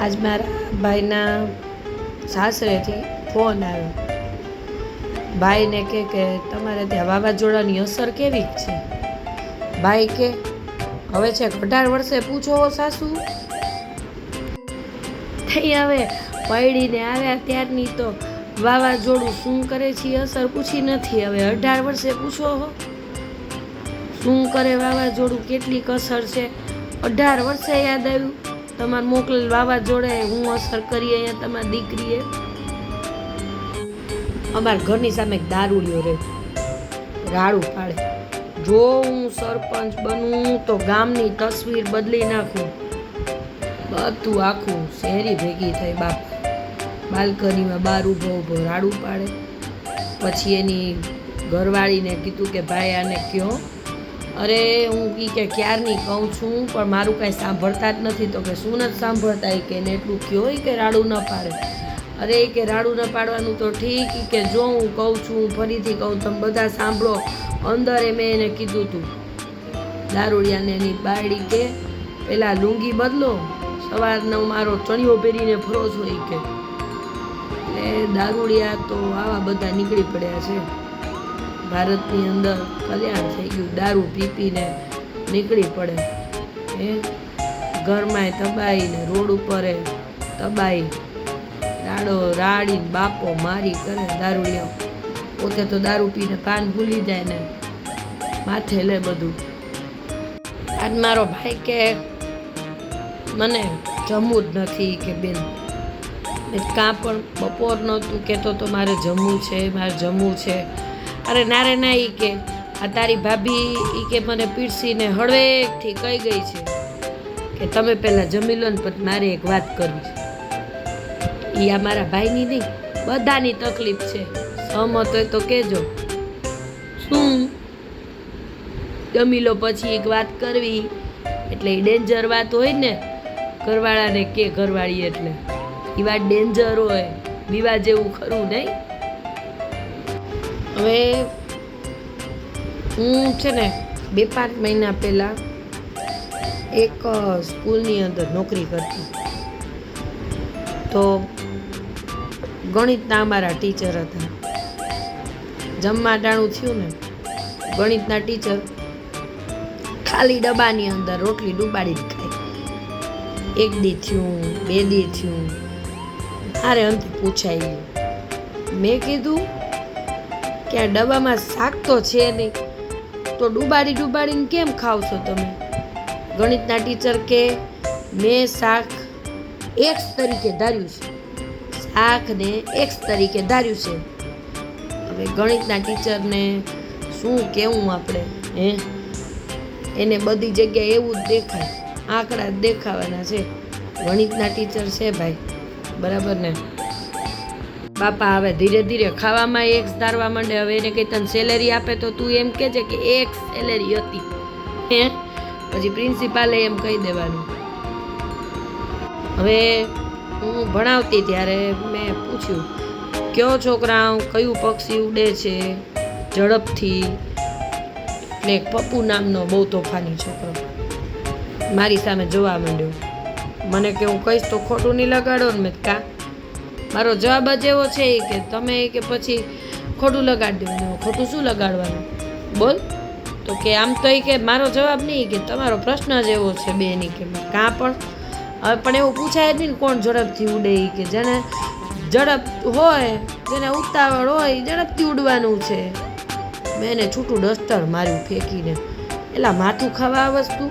આજ મારા ભાઈના સાસરેથી ફોન આવ્યો. ભાઈને કે તમારે ત્યાં વાવાઝોડાની અસર કેવી છે. ભાઈ કે હવે છે 18 વર્ષે પૂછો સાસુ થઈ. હવે પડીને આવ્યા ત્યારની તો વાવાઝોડું શું કરે છે અસર પૂછી નથી. હવે 18 વર્ષે પૂછો શું કરે વાવાઝોડું, કેટલીક અસર છે. 18 વર્ષે યાદ આવ્યું તમારે મોકલેલ વાવાઝોડે હું અસર કરી અહીંયા તમારી દીકરીએ. અમારા ઘરની સામે એક દારૂડિયો રહે, રાડું પાડે. જો હું સરપંચ બનું તો ગામની તસવીર બદલી નાખું. બધું આખું શહેરી ભેગી થઈ બાપા. બાલ્કનીમાં બહાર ઊભો રાડું પાડે. પછી એની ઘરવાળીને કીધું કે ભાઈ આને કયો. અરે હું કે ક્યારની કહું છું પણ મારું કાંઈ સાંભળતા જ નથી. તો કે શું નથી સાંભળતા કે એને એટલું કયો કે રાડું ન પાડે. અરે કે રાડું ન પાડવાનું તો ઠીક કે જો હું કહું છું ફરીથી કહું તમે બધા સાંભળો. અંદરે મેં એને કીધું હતું દારૂડિયાને એની બાયડી કે પેલા લુંગી બદલો, સવારનો મારો ચણિયો પહેરીને ફરો છો એ કે. એટલે દારૂડિયા તો આવા બધા નીકળી પડ્યા છે. ભારતની અંદર કલ્યાણ થઈ ગયું. દારૂ પીને નીકળી પડે એ ઘરમાંય તબાઈ ને રોડ ઉપર તબાઈ, રાડો રાડીને બાપો મારી કરે દારૂડિયા. પોતે તો દારૂ પીને પાન ભૂલી જાય ને માથે લે બધું. આજ મારો ભાઈ કે મને જમવું જ નથી કે બેન. કાં પણ બપોર નહોતું કહેતો તો મારે જમવું છે, મારે જમવું છે. અરે નારે ના ઈ કે આ તારી ભાભી ઈ કે મને પીરસીને હળવેકથી કહી ગઈ છે કે તમે પહેલાં જમી લો ને પછી મારે એક વાત કરવી છે. એ આ મારા ભાઈની નહીં બધાની તકલીફ છે. સહમત હોય તો કહેજો. શું જમી લો પછી એક વાત કરવી એટલે એ ડેન્જર વાત હોય ને. ઘરવાળાને કે ઘરવાળી એટલે એ વાત ડેન્જર હોય, વિવાહ જેવું ખરું નહીં. હવે હું છે ને 2-5 મહિના પહેલાં એક સ્કૂલની અંદર નોકરી કરતી. તો ગણિતના અમારા ટીચર હતા. જમવાટાણું થયું ને ગણિતના ટીચર ખાલી ડબ્બાની અંદર રોટલી ડૂબાડીને ખાય. 1 દી થયું, 2 દી થયું, મારે અંતે પૂછાઈ ગયું. મેં કીધું કે આ ડબ્બામાં શાક તો છે નહીં તો ડૂબાડીને કેમ ખાવ છો તમે? ગણિતના ટીચર કે મેં શાક એક્સ તરીકે ધાર્યું છે, શાકને એક્સ તરીકે ધાર્યું છે. હવે ગણિતના ટીચરને શું કહેવું આપણે એને બધી જગ્યાએ એવું જ દેખાય, આંકડા જ દેખાવાના છે. ગણિતના ટીચર છે ભાઈ, બરાબર ને બાપા. હવે ધીરે ધીરે ખાવામાં એક્સ ધારવા માંડે. હવે એને કંઈ તને સેલેરી આપે તો તું એમ કહેજે કે એક્સ સેલેરી હતી પછી પ્રિન્સિપાલે એમ કહી દેવાનું. હવે હું ભણાવતી ત્યારે મેં પૂછ્યું કયો છોકરાઓ કયું પક્ષી ઉડે છે ઝડપથી. એટલે પપ્પુ નામનો બહુ તોફાની છોકરો મારી સામે જોવા માંડ્યો. મને કે હું કહીશ તો ખોટું નહીં લગાડો ને. મેં કાં મારો જવાબ જ એવો છે કે તમે કે પછી ખોટું લગાડી દો. ખોટું શું લગાડવાનું બોલ. તો કે આમ તો કે મારો જવાબ નહીં કે તમારો પ્રશ્ન જ એવો છે બેની કે કાં પણ. હવે પણ એવું પૂછાય જ નહીં કોણ ઝડપથી ઉડે કે જેને ઝડપ હોય, જેને ઉતાવળ હોય ઝડપથી ઉડવાનું છે. મેં એને છૂટું ડસ્ટર માર્યું ફેંકીને. એલા માથું ખાવા આ વસ્તુ